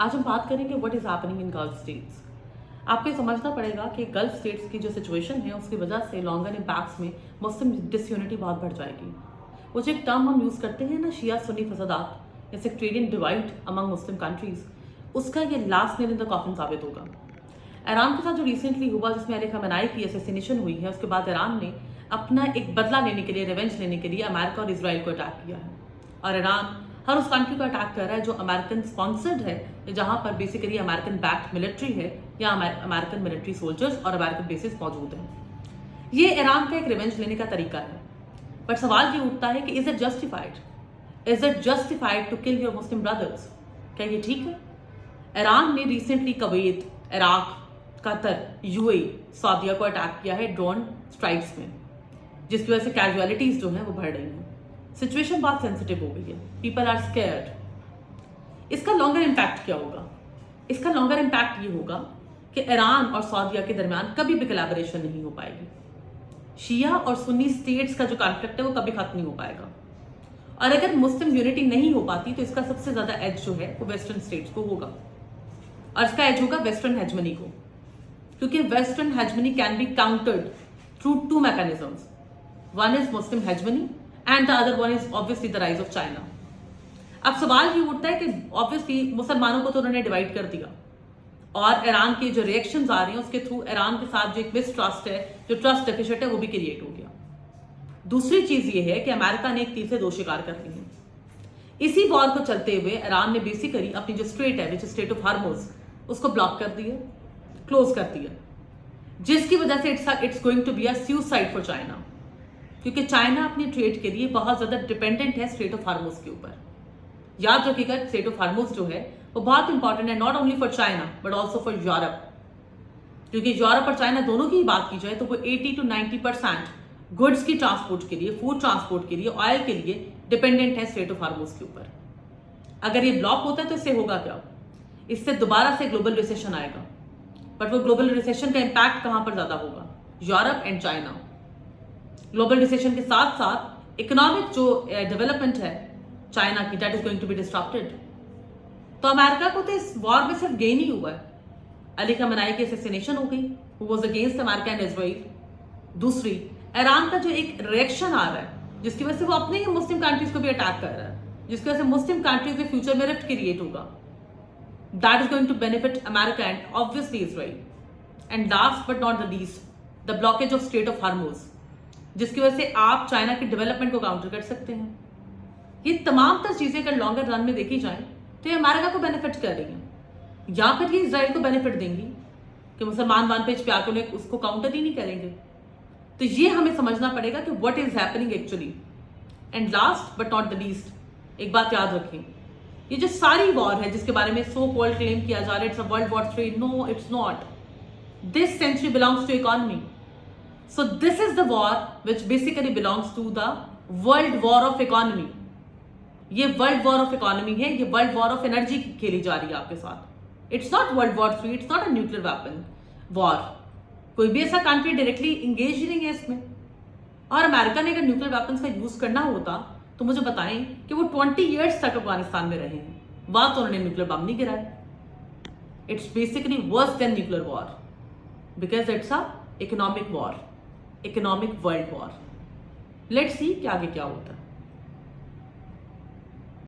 आज हम बात करेंगे what is happening in gulf states. आपको ये समझना पड़ेगा कि गल्फ स्टेट्स की जो सिचुएशन है उसकी वजह से लॉन्गर इम्पैक्ट्स में मुस्लिम डिसयूनिटी बहुत बढ़ जाएगी। वो जो एक टर्म हम यूज करते हैं ना, शिया सुन्नी फसादात या sectarian divide among Muslim countries, उसका ये last nail in the coffin साबित होगा। ईरान के साथ जो रिसेंटली हुआ जिसमें अली खamenei की असैसिनेशन हुई है, उसके बाद ईरान ने अपना एक बदला लेने के लिए, रिवेंज लेने के लिए अमेरिका और इसराइल को अटैक किया है। और ईरान हर उस कंट्री को अटैक कर रहा है जो अमेरिकन स्पॉन्सर्ड है, जहां पर बेसिकली अमेरिकन बैक्ड मिलिट्री है या अमेरिकन मिलिट्री सोल्जर्स और अमेरिकन बेसिस मौजूद हैं। ये ईरान का एक रिवेंज लेने का तरीका है। बट सवाल ये उठता है कि is it justified? Is it justified to kill your Muslim brothers? क्या ये ठीक है? ईरान ने recently Kuwait, Iraq, Qatar, UAE, सऊदीया को अटैक किया है ड्रोन स्ट्राइक्स में, जिसकी वजह से कैजुअलिटीज जो हैं वो बढ़ रही हैं। सिचुएशन बहुत सेंसिटिव हो गई है। People are scared. इसका लॉन्गर इम्पैक्ट क्या होगा? इसका लॉन्गर इम्पैक्ट ये होगा कि ईरान और सऊदीया के दरमियान कभी भी कोलैबोरेशन नहीं हो पाएगी। शिया और सुन्नी स्टेट्स का जो कॉन्फ्लिक्ट है वो कभी खत्म नहीं हो पाएगा। और अगर मुस्लिम यूनिटी नहीं हो पाती तो इसका सबसे ज्यादा एज जो है वो वेस्टर्न स्टेट्स को होगा, और इसका एज होगा वेस्टर्न हेजमनी को, क्योंकि western hegemony can be countered through two mechanisms. One is Muslim hegemony and the other one is obviously the rise of China. अब सवाल ये उठता है कि obviously मुसलमानों को तो उन्होंने डिवाइड कर दिया, और ईरान के जो रिएक्शंस आ रहे हैं उसके थ्रू ईरान के साथ जो एक मिसट्रस्ट है, जो ट्रस्ट डेफिसिट है, वो भी क्रिएट हो गया। दूसरी चीज ये है कि अमेरिका ने एक तीर से दो शिकार कर लिए हैं। इसी वॉर को चलते हुए ईरान ने बेसिकली अपनी जो स्ट्रेट है, विच स्ट्रेट ऑफ हार्मोज, उसको ब्लॉक कर दिया, क्लोज कर दिया, जिसकी वजह से it's going to be a suicide for China, क्योंकि चाइना अपनी ट्रेड के लिए बहुत ज्यादा डिपेंडेंट है स्ट्रेट ऑफ हार्मोज के ऊपर। याद रखिएगा, स्ट्रेट ऑफ हार्मोज जो है वो बहुत इंपॉर्टेंट है, not only for China but also for Europe, क्योंकि यूरोप और चाइना दोनों की बात की जाए तो वो 80 to 90% गुड्स की ट्रांसपोर्ट के लिए, फूड ट्रांसपोर्ट के लिए, ऑयल के लिए डिपेंडेंट है स्ट्रेट ऑफ हार्मोज के ऊपर। अगर ये ब्लॉक होता है तो इससे होगा क्या? इससे दोबारा से ग्लोबल रिसेशन आएगा। बट वो ग्लोबल रिसेशन का इंपैक्ट कहां पर ज्यादा होगा? Europe and China. Global recession के साथ साथ इकोनॉमिक जो डेवलपमेंट है चाइना की, that is going to be disrupted. तो अमेरिका को तो इस वॉर में सिर्फ गेन ही हुआ है। अली खamenei की असैसिनेशन हो गई, who was against America and Israel. दूसरी, ईरान का जो एक रिएक्शन आ रहा है, जिसकी वजह से वो अपने ही मुस्लिम कंट्रीज को भी अटैक कर रहा है, जिसकी वजह से मुस्लिम कंट्रीज में फ्यूचर में रिफ्ट क्रिएट होगा, that is going to benefit America and obviously Israel. And last but not the least, the blockage of strait of Hormuz, जिसकी वजह से आप चाइना की डेवलपमेंट को काउंटर कर सकते हैं। ये तमाम तर चीजें अगर लॉन्गर रन में देखी जाए तो ये अमेरिका को बेनिफिट कर रही हैं, या फिर ये इजराइल को बेनिफिट देंगी कि मुसलमान वन पेज पे आके उसको काउंटर ही नहीं करेंगे। तो ये हमें समझना पड़ेगा कि what is happening actually. And last but not the least, एक बात याद रखें, ये जो सारी वॉर है जिसके बारे में सो कॉल्ड क्लेम किया जा रहा है it's a world war 3, no it's not. This century belongs to economy. So this is the war which basically belongs to the world war of economy. ये वर्ल्ड वॉर ऑफ इकोनॉमी है, ये world war of energy खेली जा रही है आपके साथ। It's not world war 3, it's not a nuclear weapon war. कोई भी ऐसा कंट्री डायरेक्टली इंगेज ही नहीं है इसमें। और अमेरिका ने अगर न्यूक्लियर वेपन्स का यूज करना होता तो मुझे बताएं कि वो 20 ईयर्स तक अफगानिस्तान में रहे हैं, वहां तो उन्होंने न्यूक्लियर बम नहीं गिराया। It's basically worse than nuclear war because it's a economic war, economic world war. Let's see कि आगे क्या होता है।